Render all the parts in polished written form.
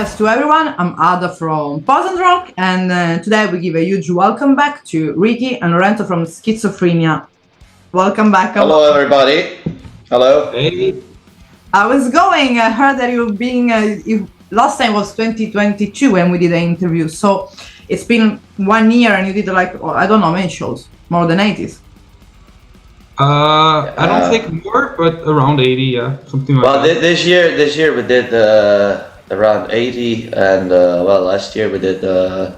Cheers to everyone. I'm Ada from Pause and Rock, and today we give a huge welcome back to Ricky and Lorenzo from Schizophrenia. Welcome back. Hello, everybody. Hello. Hey. How's it going? I heard that you've been. Last time was 2022 when we did the interview, so it's been 1 year, and you did I don't know, many shows, more than 80s. I don't think more, but around 80, yeah, something like that. Well, this year we did around 80, and last year we did a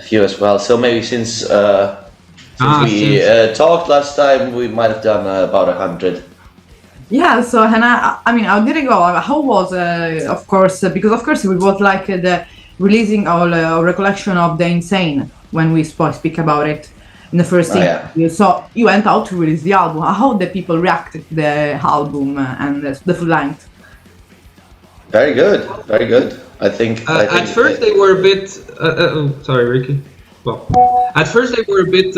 few as well. So maybe since we talked last time, we might have done about 100. Yeah. So, and how did it go? How was, of course, because of course it was like the releasing or recollection of the Insane when we speak about it. In the first interview. So you went out to release the album. How the people reacted to the album and the full length? Very good, very good. I think. At first they were a bit. Sorry, Ricky. Well, at first they were a bit,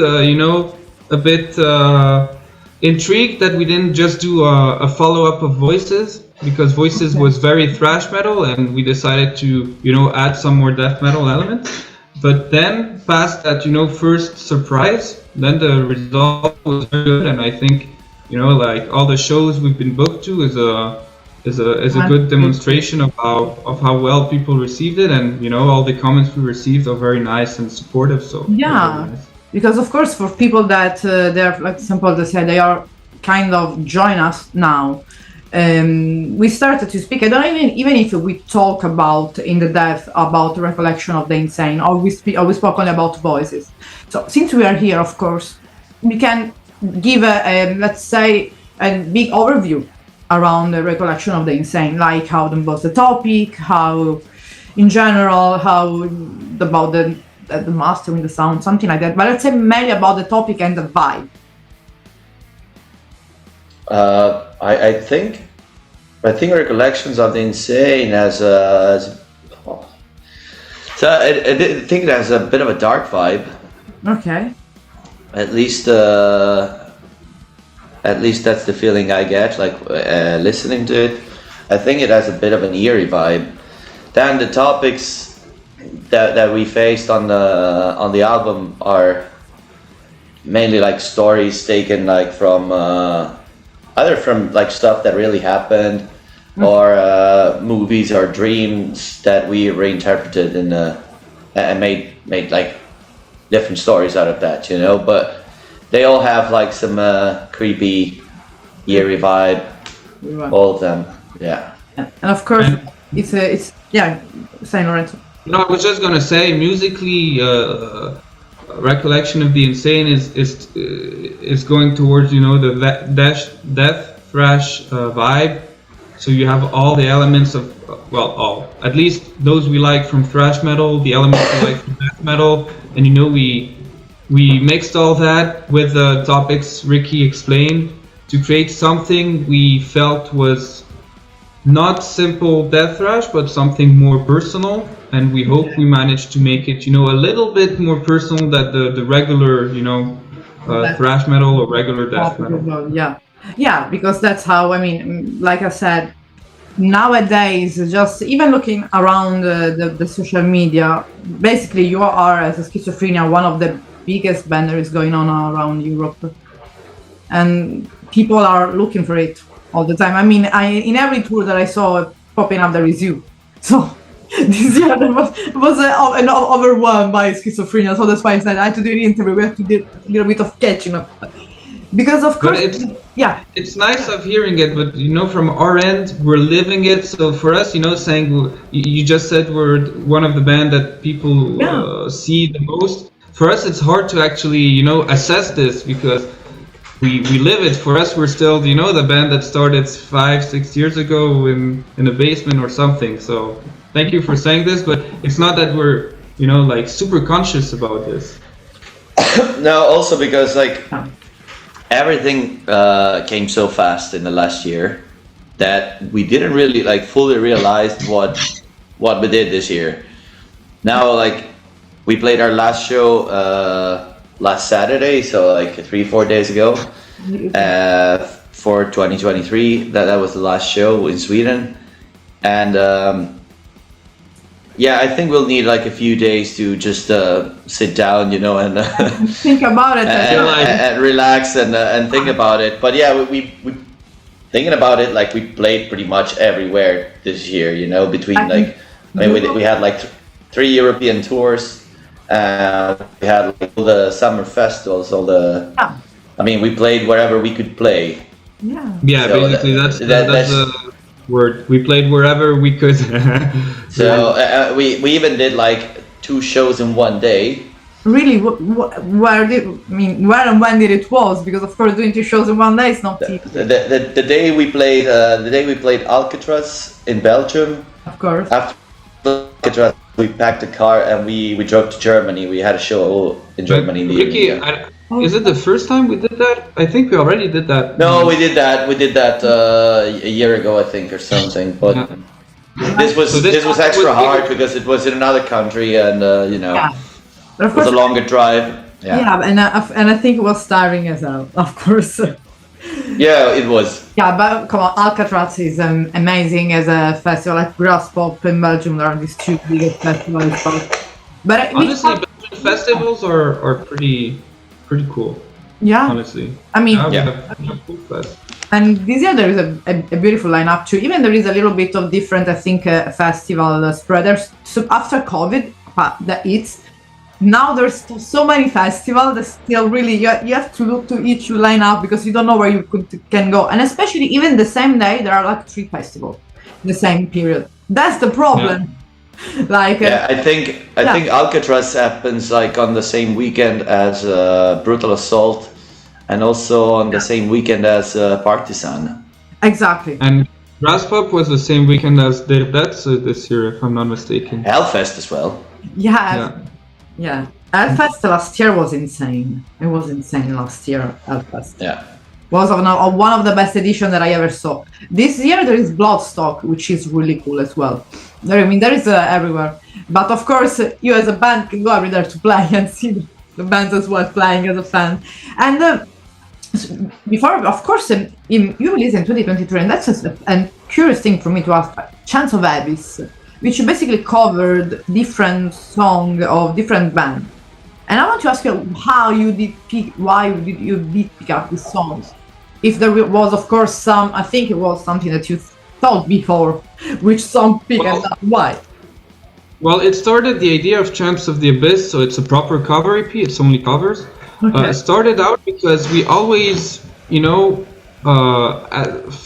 intrigued that we didn't just do a follow-up of Voices, because Voices was very thrash metal, and we decided to, add some more death metal elements. But then, past that, first surprise, then the result was very good, and I think, all the shows we've been booked to is a good demonstration of how well people received it, and all the comments we received are very nice and supportive. So yeah, nice. Because of course, for people that they're like simple to say they are kind of join us now. We started to speak. I don't even if we talk about in the depth about the recollection of the Insane, or we spoke only about Voices. So since we are here, of course, we can give let's say a big overview around the recollection of the Insane, like how was the topic, how in general, how about the mastering, the sound, something like that. But let's say mainly about the topic and the vibe. I think recollections of the Insane I think it has a bit of a dark vibe. Okay. At least that's the feeling I get, listening to it. I think it has a bit of an eerie vibe. Then the topics that we faced on the album are mainly like stories taken from either from stuff that really happened, or movies or dreams that we reinterpreted and made different stories out of that, But they all have some creepy, eerie vibe. Right. All of them, yeah. And of course, it's Saint Lorenzo. I was just gonna say, musically, recollection of the Insane is going towards the death thrash vibe. So you have all the elements of at least those we like from thrash metal, the elements we like from death metal, and we mixed all that with the topics Ricky explained to create something we felt was not simple death thrash, but something more personal. And we hope we managed to make it, a little bit more personal than the regular, thrash metal or regular death metal. Yeah, because that's how, like I said, nowadays, just even looking around the social media, basically you are, as a Schizophrenia, one of the biggest bands that is going on around Europe. And people are looking for it all the time. In every tour that I saw popping up, there is you. So this year was overwhelmed by Schizophrenia, so that's why I said I had to do the interview. We have to do a little bit of catching up, because of course, it's nice of hearing it, but from our end, we're living it. So for us, saying you just said we're one of the band that people see the most. For us, it's hard to actually assess this, because we live it. For us, we're still the band that started 5-6 years ago in a basement or something. So thank you for saying this, but it's not that we're super conscious about this. No, also because everything came so fast in the last year that we didn't really fully realize what we did this year. Now we played our last show last Saturday, so 3-4 days ago, for 2023. That was the last show in Sweden, and yeah, I think we'll need like a few days to just sit down, you know, and Think about it. and relax and think about it. But yeah, we thinking about it, like we played pretty much everywhere this year, you know, between like, I mean, we had like 3 European tours. We had like all the summer festivals, all the. Yeah. I mean, we played wherever we could play. Yeah. Yeah, So basically that's that's the word. We played wherever we could. So we even did like 2 shows in one day. Really, where and when did it was? Because of course, doing 2 shows in one day is not easy. The day we played Alcatraz in Belgium. Of course. After Alcatraz, we packed a car and we drove to Germany. We had a show in Germany in the Ricky, evening. is it the first time we did that? I think we already did that. No, we did that. We did that a year ago, I think, or something. But this was extra hard because it was in another country, and you know, Yeah. But of it was course, a longer drive. yeah, and I think it was tiring as well, of course. Yeah, it was. Yeah, but come on, Alcatraz is amazing as a festival. Like Grass Pop in Belgium, there are these 2 biggest festivals. But Honestly, Belgian festivals are pretty cool. yeah, Honestly, I mean, we Yeah. have cool fest. and this year there is a beautiful lineup too. Even there is a little bit of different, I think, festival spreaders. So after COVID, that it's now there's so many festivals that still really you have to look to each lineup because you don't know where you can go. And especially even the same day there are like 3 festivals in the same period. That's the problem. Like Yeah, I think Alcatraz happens like on the same weekend as Brutal Assault, and also on the same weekend as Partisan. exactly. And Graspop was the same weekend as Dead this year, if I'm not mistaken. Hellfest as well. Yeah. Hellfest last year was insane. It was insane last year. Hellfest Yeah. was one of the best editions that I ever saw. This year there is Bloodstock, which is really cool as well. There is everywhere. But of course, you as a band can go everywhere to play and see the bands as well playing as a fan. And before, of course, you released in 2023, and that's a curious thing for me to ask. Chance of Abyss, which basically covered different songs of different bands. And I want to ask you why did you pick up these songs? If there was, of course, I think it was something that you thought before, which song pick and why? Well, it started the idea of Champs of the Abyss, so it's a proper cover EP, it's only covers. Okay. It started out because we always, you know,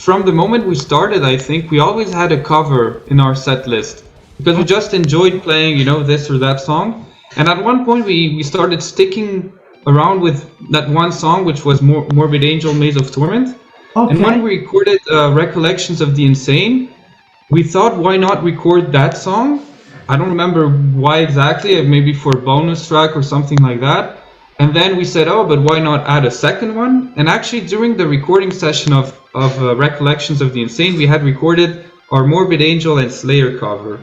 from the moment we started, I think we always had a cover in our set list because we just enjoyed playing, you know, this or that song. And at one point we started sticking around with that one song, which was Morbid Angel, Maze of Torment. Okay. And when we recorded Recollections of the Insane, we thought, why not record that song? I don't remember why exactly, maybe for a bonus track or something like that. And then we said, oh, but why not add a second one? And actually, during the recording session of Recollections of the Insane, we had recorded our Morbid Angel and Slayer cover.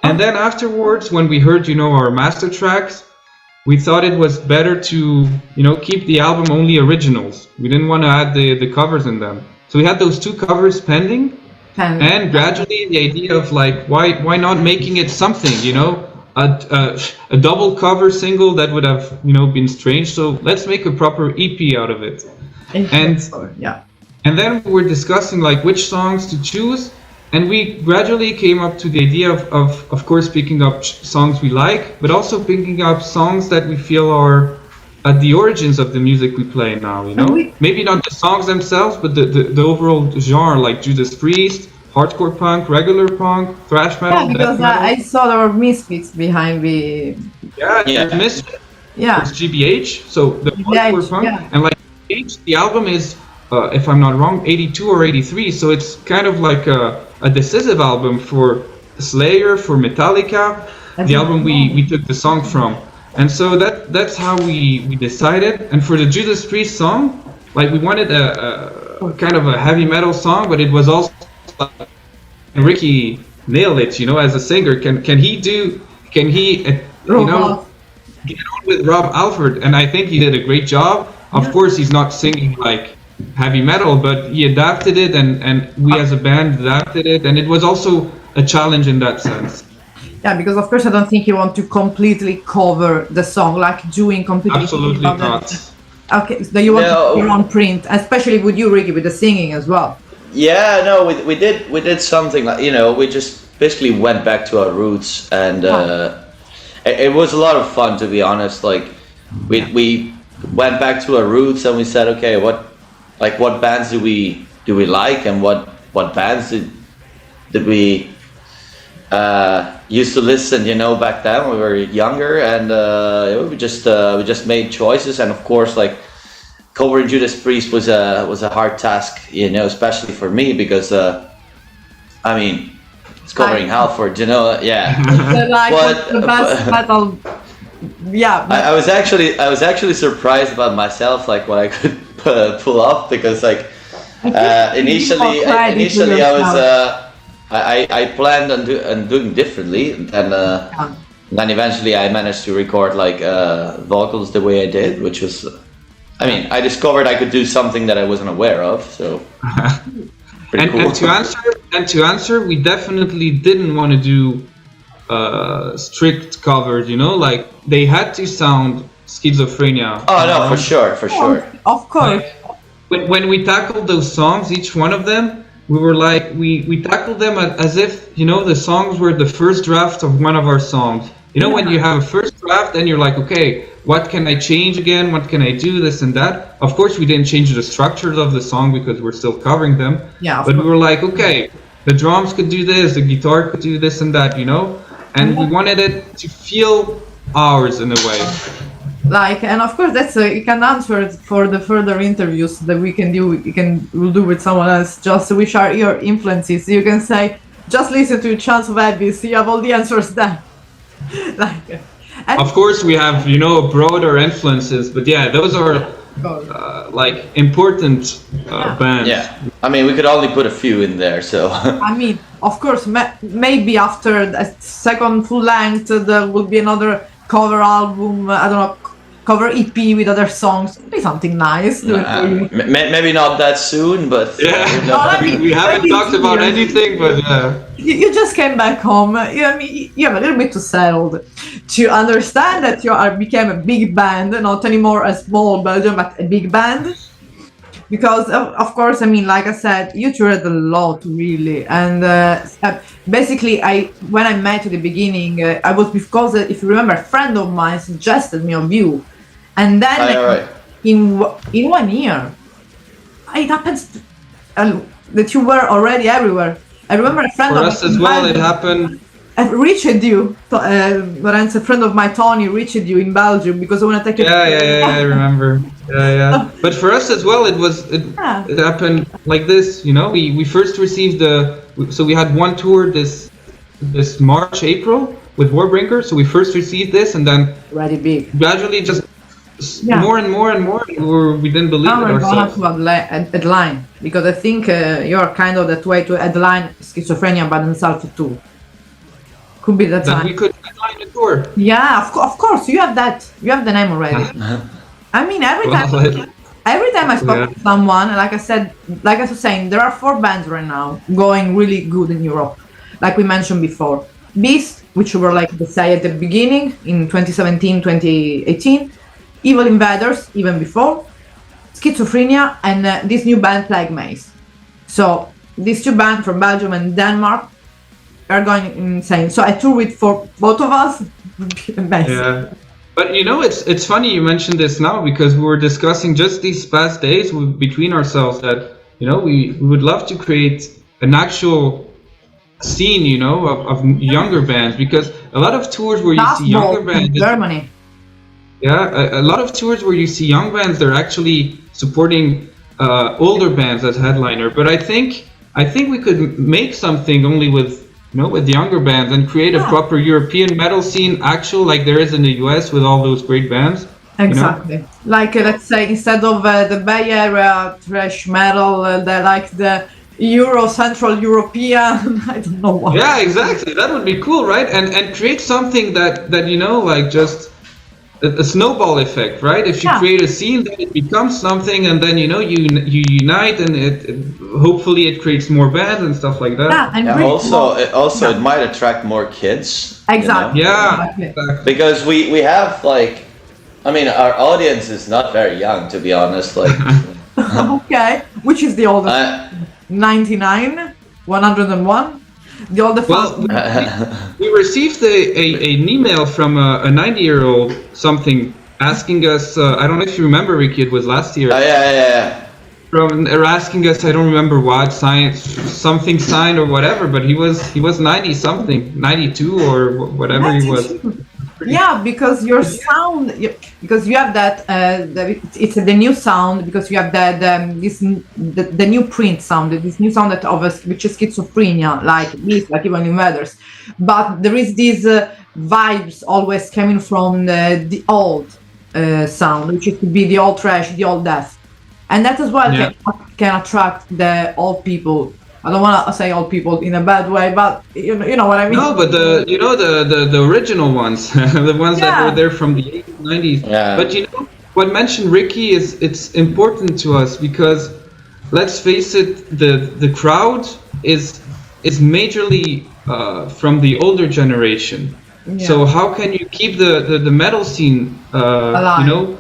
And then afterwards, when we heard, you know, our master tracks, we thought it was better to, you know, keep the album only originals. We didn't want to add the covers in them. So we had those 2 covers pending. And gradually the idea of like, why not making it something, you know, a double cover single that would have, you know, been strange. So let's make a proper EP out of it. And then we were discussing like which songs to choose. And we gradually came up to the idea of course, picking up songs we like, but also picking up songs that we feel are at the origins of the music we play now, you know? Maybe not the songs themselves, but the overall genre, like Judas Priest, hardcore punk, regular punk, thrash metal. Yeah, because I saw there were Misfits behind the... Yeah. Misfits. Yeah. It's GBH, so the hardcore punk. Yeah. And like the album is, if I'm not wrong, 82 or 83, so it's kind of like a decisive album for Slayer, for Metallica, the album we took the song from. And so that's how we decided. And for the Judas Priest song, like we wanted a kind of a heavy metal song, but it was also Ricky nailed it, you know, as a singer. Can he you know, get on with Rob Alford? And I think he did a great job. Of course, he's not singing like heavy metal, but he adapted it, and we as a band adapted it, and it was also a challenge in that sense. Yeah, because of course I don't think you want to completely cover the song, like doing completely. Absolutely not. Okay, so you want to No. put your own print, especially with you, Ricky, with the singing as well. Yeah, no, we did something like, we just basically went back to our roots, and it was a lot of fun, to be honest. Like we went back to our roots, and we said, okay, what bands do we like, and what bands did we used to listen, back then when we were younger, and we just made choices, and of course, like, covering Judas Priest was a hard task, especially for me, because I mean, it's covering Halford, yeah. Like But- the best metal. Yeah, but I was actually surprised about myself, like what I could pull off, because like initially I was I planned on doing differently, and then eventually I managed to record like vocals the way I did, which was, I mean, I discovered I could do something that I wasn't aware of, so pretty cool. And to answer, we definitely didn't want to do strict covers, like they had to sound Schizophrenia. Oh no, for sure. of course. When we tackled those songs, each one of them, we were like, we tackled them as if, the songs were the first draft of one of our songs. When you have a first draft, then you're like, okay, what can I change again? What can I do? This and that. Of course, we didn't change the structures of the song because we're still covering them. Yeah. But we were like, okay, the drums could do this, the guitar could do this and that, And we wanted it to feel ours in a way. Like, and of course that's you can answer it for the further interviews that we'll do with someone else, just which are your influences. You can say, just listen to Chance of Abyss, you have all the answers there. Of course we have, broader influences, but yeah, those are like important bands. Yeah, I mean, we could only put a few in there, so. I mean, of course, maybe after a second full length there will be another cover album, I don't know, cover EP with other songs. Maybe something nice. Maybe not that soon, but yeah. We haven't talked about anything, but you just came back home. You have a little bit to settle to understand that became a big band, not anymore a small Belgium, but a big band. Because of course, I mean, like I said, you toured a lot, really, and basically, when I met at the beginning, I was, because if you remember, a friend of mine suggested me of you, and then in 1 year, it happens that you were already everywhere. I remember a friend for of us as well, it happened. Reached you, Lorenzo, a friend of mine, Tony, reached you in Belgium because I want to take you. Yeah, I remember. Yeah. But for us as well, it happened like this. We first received so we had one tour this March, April with Warbringer. So we first received this, and then already big. Gradually, just more and more, we didn't believe it ourselves. Now we're going to headline, because I think you're kind of that way to headline Schizophrenia by themselves too. Could be that time. We could headline a tour. Yeah, of course, you have that. You have the name already. I mean, every time I spoke to someone, like I was saying, there are 4 bands right now going really good in Europe, like we mentioned before. Beast, which were like the say at the beginning in 2017, 2018. Evil Invaders, even before. Schizophrenia, and this new band, Plague Maze. So these 2 bands from Belgium and Denmark are going insane. So I tour with for both of us. Amazing. Yeah. But it's funny you mentioned this now, because we were discussing just these past days between ourselves that we would love to create an actual scene of younger bands, because a lot of tours where you see younger bands in Germany. Yeah, a lot of tours where you see young bands, they're actually supporting older bands as headliner. But I think we could make something only with younger bands and create a proper European metal scene, like there is in the US with all those great bands. Exactly. Like, let's say, instead of the Bay Area thrash metal, the Euro Central European, I don't know what. Yeah, exactly. That would be cool, right? And create something that like just a snowball effect, right? If you create a scene, then it becomes something, and then you unite, and hopefully it creates more bands and stuff like that. It might attract more kids, Exactly. Yeah, Exactly. exactly. Because we have like, I mean, our audience is not very young, to be honest. Like, Okay. Which is the oldest? I, 99? 101? The oldest Well, fast. we received an email from a 90-year-old something asking us. I don't know if you remember, Ricky. It was last year. yeah. From asking us. I don't remember what science something signed or whatever. But he was 90 something, 92 or whatever he was. Yeah, because your sound, because you have that, it's the new sound, because you have the new print sound, this new sound that of which is schizophrenia, like this, like even in weathers. But there is these vibes always coming from the old sound, which is to be the old trash, the old death, and that as well Yeah. can attract the old people. I don't want to say old people in a bad way, but you know what I mean. No, but the original ones, the ones that Yeah. were there from the 80s, 90s. Yeah. But what mentioned Ricky is it's important to us because let's face it, the crowd is majorly from the older generation. Yeah. So how can you keep the metal scene Alive.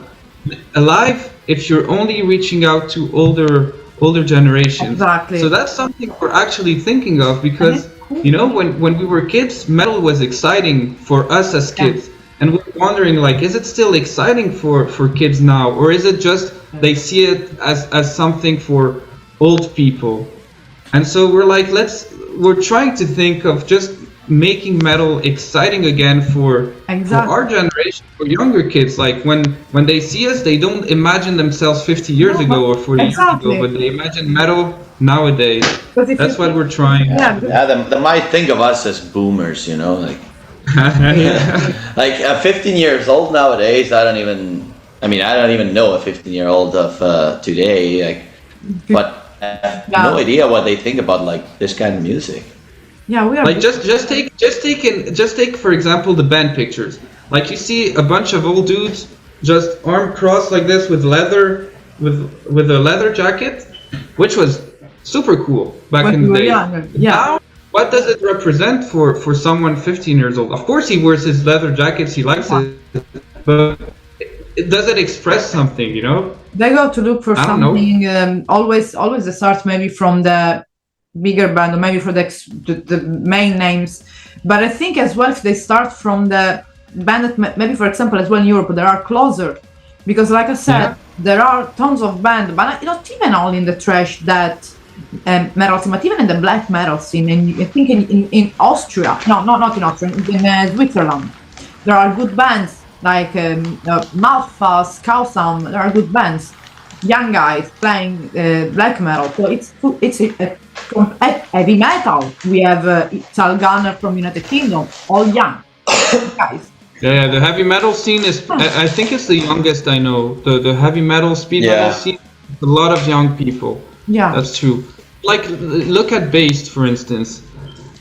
alive if you're only reaching out to older generations? Exactly. So that's something we're actually thinking of because when we were kids, metal was exciting for us as kids, and we're wondering like, is it still exciting for kids now, or is it just they see it as something for old people? And so we're trying to think of just making metal exciting again for our generation, for younger kids. Like when they see us, they don't imagine themselves 50 years ago or 40 years ago, but they imagine metal nowadays. That's what we're trying. Yeah, they might think of us as boomers, like like 15 years old nowadays. I don't even know a 15-year-old of today. Like, but I have no idea what they think about like this kind of music. Yeah, we are. Like just take for example the band pictures. Like you see a bunch of old dudes just arm crossed like this with a leather jacket, which was super cool back in the day. Now, what does it represent for someone 15 years old? Of course, he wears his leather jackets, he likes it, but does it express something? They go to look for something. Always they start maybe from the bigger band or maybe for the main names, but I think as well if they start from the band that maybe for example as well in Europe there are closer, because like I said there are tons of bands, but not even only in the trash that metal scene, but even in the black metal scene. And I think in Austria, not in Austria, in Switzerland there are good bands like Malfa, Skausam. There are good bands, young guys playing black metal. So it's heavy metal. We have Salganer from United Kingdom, all young guys. Yeah, the heavy metal scene is, I think it's the youngest I know. The heavy metal, speed metal scene, a lot of young people. Yeah, that's true. Like, look at Based, for instance.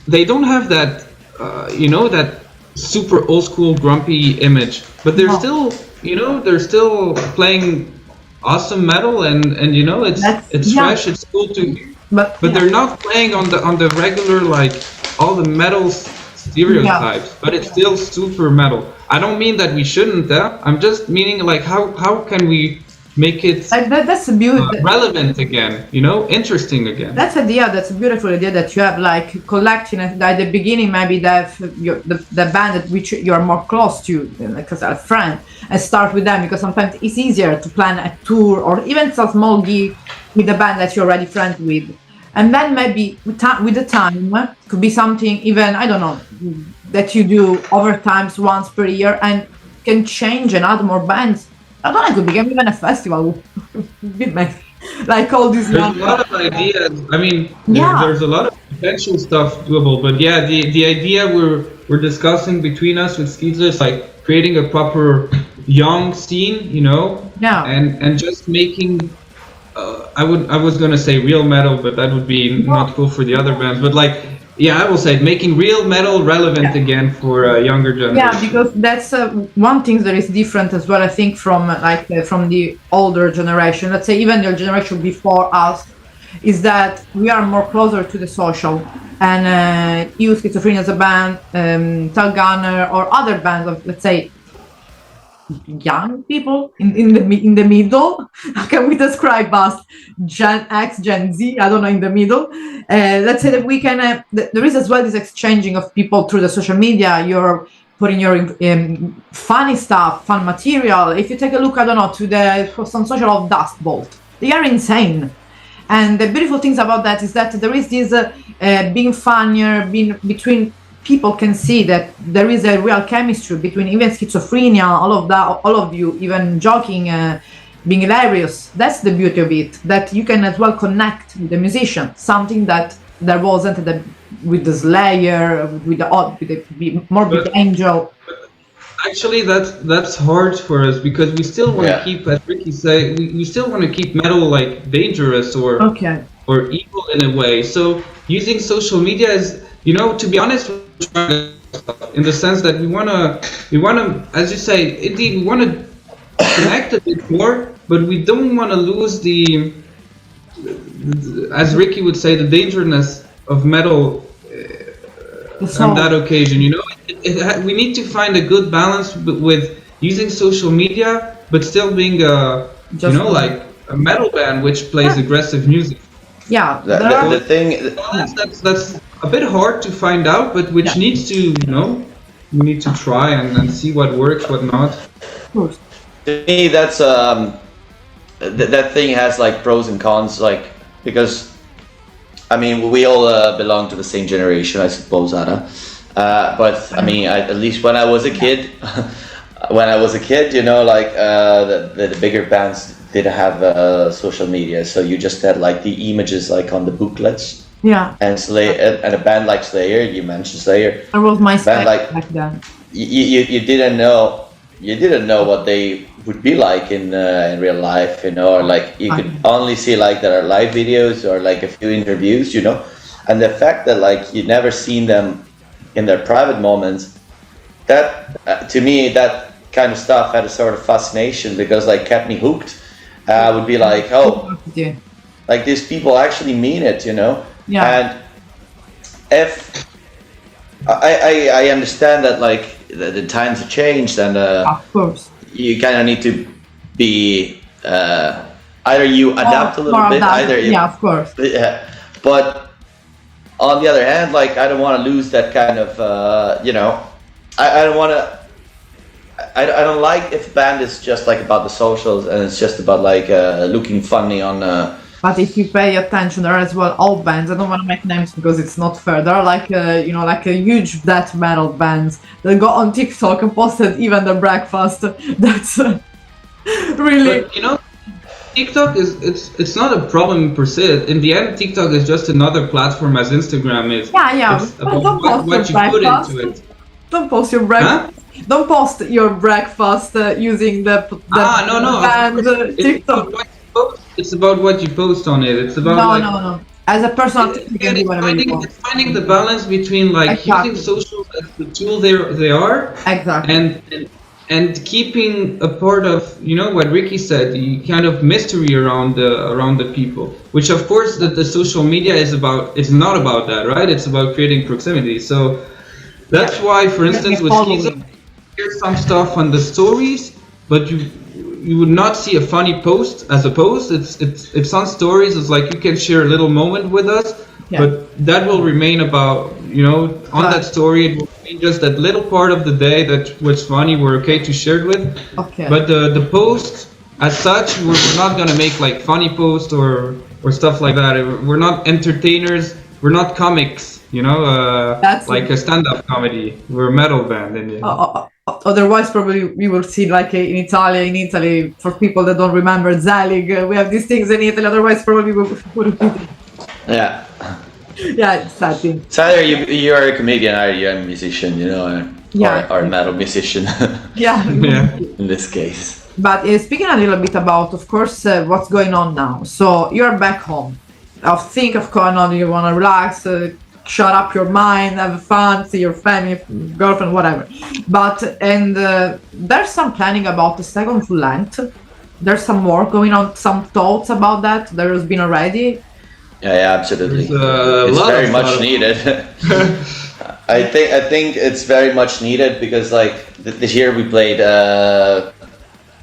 They don't have that, that super old school grumpy image, but they're still playing awesome metal, and it's fresh, it's cool to hear. But they're not playing on the regular, like all the metal stereotypes, but it's still super metal. I don't mean that we shouldn't. I'm just meaning like how can we make it that's a relevant again, interesting again. That's a beautiful idea that you have, like collecting at the beginning maybe the band at which you are more close to, like as a friend, and start with them, because sometimes it's easier to plan a tour or even a small gig with the band that you're already friends with. And then maybe with the time, could be something even, I don't know, that you do over times once per year and can change and add more bands. I don't know, it could become even a festival. Like all these. There's a lot of ideas. I mean, there's a lot of potential stuff doable. But yeah, the idea we're discussing between us with Schizo is like creating a proper young scene, Yeah. And just making. I was gonna say real metal, but that would be not cool for the other bands. But like, I will say making real metal relevant again for a younger generation. Yeah, because that's one thing that is different as well. I think from from the older generation. Let's say even the generation before us, is that we are more closer to the social. And you, Schizophrenia as a band, Tal Gunner, or other bands of, let's say, young people in the middle. How can we describe us? Gen X, Gen Z, I don't know, in the middle. Let's say that we can, there is as well this exchanging of people through the social media. You're putting your funny stuff, fun material. If you take a look, I don't know, to some social of Dust Bolt, they are insane. And the beautiful things about that is that there is this being funnier, being between people can see that there is a real chemistry between even Schizophrenia, all of that, all of you, even joking, being hilarious. That's the beauty of it, that you can as well connect with the musician, something that there wasn't with the Slayer, with the Morbid Angel. Actually, that's hard for us because we still want to keep, as Ricky say, we still want to keep metal like dangerous or evil in a way. So using social media is, to be honest, in the sense that we wanna, as you say, indeed, we want to connect a bit more, but we don't want to lose the, as Ricky would say, the dangerousness of metal on that occasion. We need to find a good balance with using social media, but still being like a metal band which plays aggressive music. Yeah, the thing that's a bit hard to find out, but which needs to, we need to try and see what works, what not. To me, that's that thing has like pros and cons, like, because I mean we all belong to the same generation, I suppose, Ada. But I mean, at least when I was a kid, like the bigger bands didn't have social media, so you just had like the images like on the booklets. Yeah. And Slayer, and a band like Slayer, you mentioned Slayer. That was my band like back then. You didn't know what they would be like in real life, or like you could only see like their live videos or like a few interviews, and the fact that like you'd never seen them in their private moments, that to me, that kind of stuff had a sort of fascination, because like kept me hooked. I would be like, oh, like these people actually mean it, Yeah. And if I understand that like the times have changed, and of course you kind of need to be either you adapt a little bit, of course. Yeah, but on the other hand, like I don't want to lose that kind of I don't want to. I don't like if a band is just like about the socials and it's just about like looking funny on. But if you pay attention, there are as well old bands. I don't want to make names because it's not fair. There are like like a huge death metal bands that go on TikTok and posted even their breakfast. That's really. But, TikTok it's not a problem per se. In the end, TikTok is just another platform as Instagram is. Yeah. It's about what you put into it. Don't post your breakfast. Huh? Don't post your breakfast using the band TikTok. It's about what you post on it. It's about no. As a personal, it's finding the balance between like using socials as the tool they are, exactly, and keeping a part of what Ricky said, the kind of mystery around the people. Which of course the social media is about. It's not about that, right? It's about creating proximity. So that's why, for instance, with Schizophrenia, here's some stuff on the stories, but you would not see a funny post as a post. It's on stories. It's like you can share a little moment with us, but that will remain about on that story. It will be just that little part of the day that was funny. We're okay to share it with. Okay. But the post as such, we're not gonna make like funny posts or stuff like that. We're not entertainers. We're not comics. That's like a stand-up comedy. We're a metal band in the end. Otherwise, probably we will see like in Italy, for people that don't remember Zelig, we have these things in Italy. Otherwise, probably we would be. Yeah. Yeah, it's sad thing. It's either you are a comedian or you're a musician, or a metal musician. Yeah. In this case. But speaking a little bit about, of course, what's going on now. So you're back home. Think of going on. You want to relax. Shut up your mind, have fun, see your family, girlfriend, whatever. But there's some planning about the second full length. There's some work going on, some thoughts about that. There has been already. Yeah, absolutely. There's It's lot very of- much lot of- needed. I think it's very much needed because like this year we played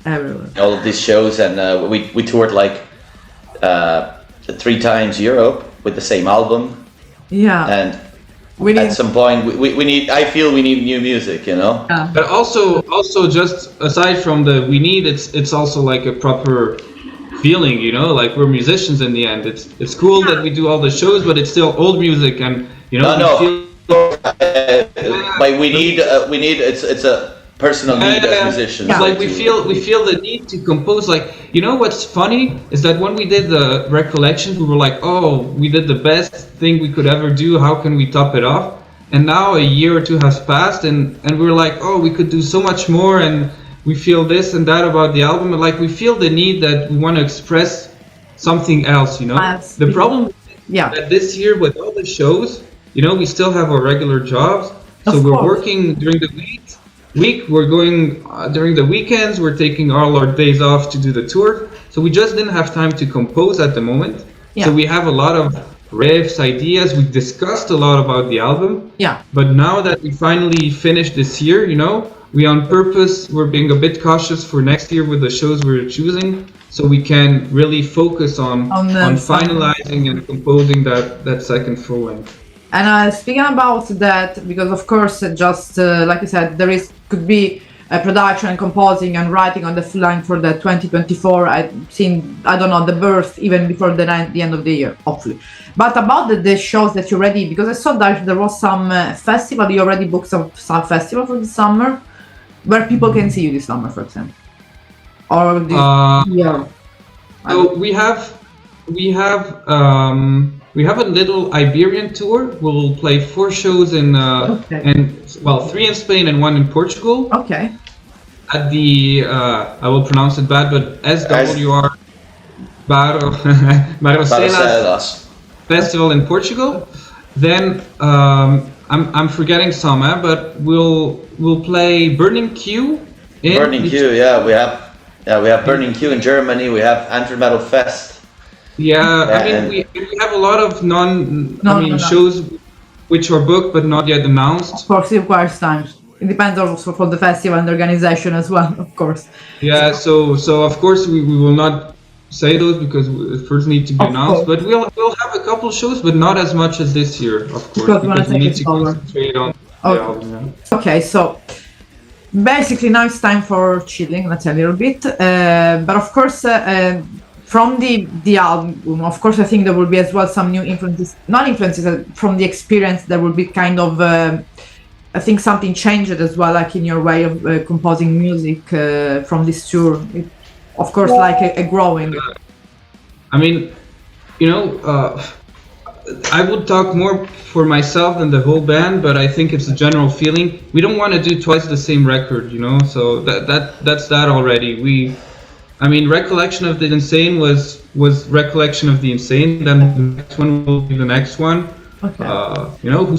Everywhere. all of these shows and we toured like 3 times Europe with the same album, Yeah. and We need. at some point we need. I feel we need new music, you know. Yeah. But also just aside from the we need, it's also like a proper feeling, you know, like we're musicians in the end. It's cool that we do all the shows, but it's still old music, and you know, No, we feel. like we need. It's a personal need as musicians. It's like to- we feel the need to compose. Like, you know what's funny is that when we did the recollections, we were like, oh, we did the best thing we could ever do. How can we top it off? And now a year or two has passed, and we're like, oh, we could do so much more, and we feel this and that about the album. And like we feel the need that we want to express something else. You know, Yes. the problem Yeah. that this year with all the shows, you know, we still have our regular jobs, so Of we're course. working during the week. We're going during the weekends. We're taking all our days off to do the tour, so we just didn't have time to compose at the moment. Yeah. So we have a lot of riffs, ideas. We discussed a lot about the album, Yeah. but now that we finally finished this year, you know, we on purpose we're being a bit cautious for next year with the shows we're choosing, so we can really focus on On the finalizing and composing that second full length. And speaking about that, because of course, just like you said, there could be production and composing and writing on the full line for the 2024. I've seen, I don't know, the birth even before the end of the year, hopefully. But about the shows that you already, because I saw that there was some festival, you already booked some festival for the summer, where people can see you this summer, for example. Or this year. So we have a little Iberian tour. We'll play 4 shows in Okay. and 3 in Spain and 1 in Portugal. Okay. At the I will pronounce it bad, but SWR Barroselas Barcelos. Festival in Portugal. Then I'm forgetting some, but we'll play Burning Q in Burning Q, yeah, we have Burning Q in Germany. We have Antrim Metal Fest. Yeah, I mean and- we have a lot of No. shows which are booked but not yet announced. Of course, it requires time. It depends also for the festival and the organization as well, of course. Yeah, so of course we will not say those because we first need to be Of announced. course. But we'll have a couple shows, but not as much as this year, of course, Because we wanna because we take need it to slower. concentrate on Okay. the album. Yeah. Okay, so basically now it's time for chilling, let's say a little bit. But of course, from the album, of course, I think there will be as well some new influences, not influences, from the experience. There will be kind of, I think something changed as well, like in your way of composing music from this tour. Of course, like a growing. I mean, you know, I would talk more for myself than the whole band, but I think it's a general feeling. We don't want to do twice the same record, you know. So that's that already. I mean, Recollection of the Insane was Recollection of the Insane. Then the next one will be the next one. Okay. You know, who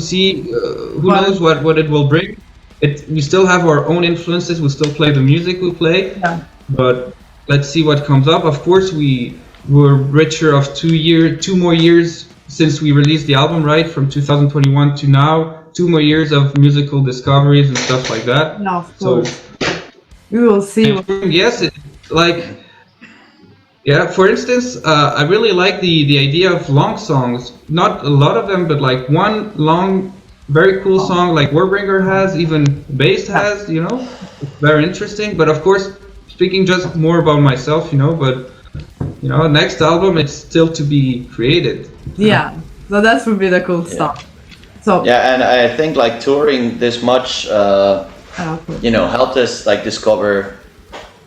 Well- knows what it will bring. We still have our own influences. We still play the music we play. Yeah. But let's see what comes up. Of course, we were richer of 2 more years since we released the album, right? From 2021 to now, 2 more years of musical discoveries and stuff like that. Yeah, of So course. We will see. yes, for instance, I really like the idea of long songs. Not a lot of them, but like one long, very cool song like Warbringer has, even Bass has, you know, very interesting. But of course, speaking just more about myself, you know, but you know, next album it's still to be created. Yeah, so that would be the cool stuff. So Yeah, and I think like touring this much, you know, helped us like discover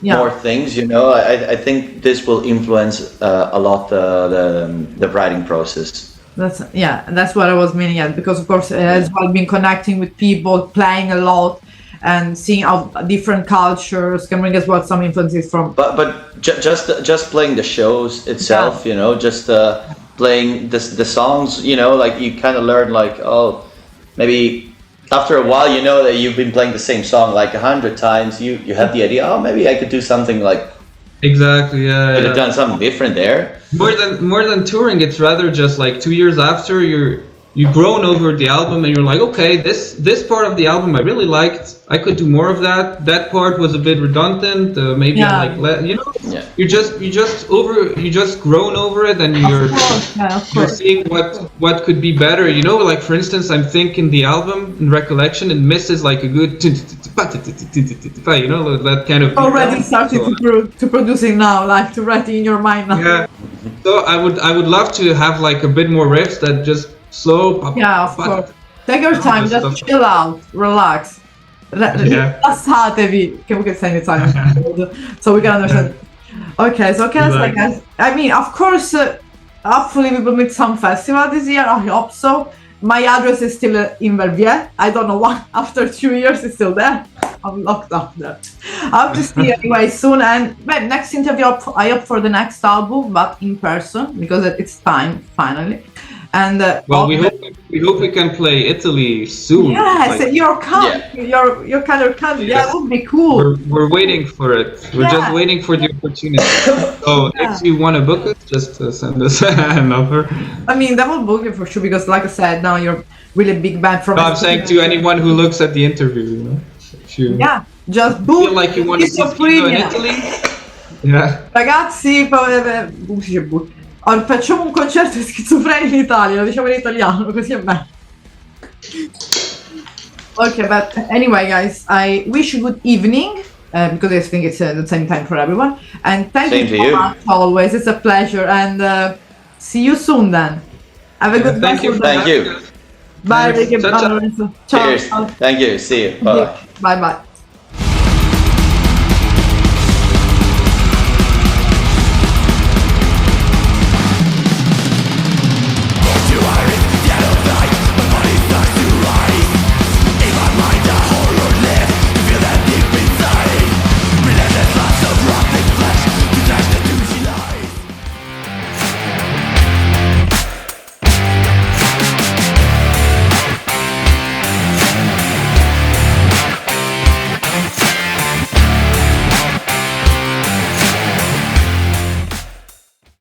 yeah. more things. You know, I think this will influence a lot the writing process. That's what I was meaning at, because of course as well been connecting with people, playing a lot, and seeing how different cultures can bring as well some influences from. But just playing the shows itself, you know, just playing the songs, you know, like you kind of learn like, oh, maybe after a while, you know that you've been playing the same song like 100 times. You have the idea, oh, maybe I could do something like Exactly. Yeah. Could yeah. have done something different there. More than touring, it's rather just like 2 years after you've grown over the album and you're like, okay, this part of the album I really liked. I could do more of that. That part was a bit redundant. Maybe Yeah. I like you know. Yeah. You just grown over it and Of you're course. seeing what could be better. You know, like for instance, I'm thinking the album in Recollection, it misses like a good you know, that kind of Already started to producing now, like to write in your mind now. yeah. So I would love to have like a bit more riffs that just slow. Yeah, of course. Take your time, just Stuff. chill out, relax. Yeah. Rilassatevi, che we say in Italian, so we can understand. Okay, so can I say, guys? I mean, of course, hopefully we will meet some festival this year. I hope so. My address is still in Verviers. I don't know why. After 2 years, it's still there. I'm locked up there. I hope to see you anyway soon. And well, next interview, I hope for the next album, but in person because it's time finally. And Well, we hope we can play Italy soon. yes, Like, your country, your kind of country. Yeah, that would be cool. we're waiting for it. We're just Yeah. waiting for the opportunity. So if you want to book it, just send us an offer. I mean, that will book it for sure because, like I said, now you're really big band from. No, I'm saying to anyone who looks at the interview, you know, if you Yeah, just book. feel like you want to see Schizophrenia in Italy. Yeah. Ragazzi, facciamo un concerto di Schizophrenia in Italia, lo diciamo in italiano, così è bello. Okay, but anyway, guys, I wish you good evening because I think it's the same time for everyone. And thank Same you to so you. much always. It's a pleasure. And see you soon then. Have a good Thank rest you. of the Thank day. you. Bye, Thanks. Ricky. Ciao, Bye, ciao. Lorenzo. Ciao. Cheers. Thank you. See you. Bye. Bye bye.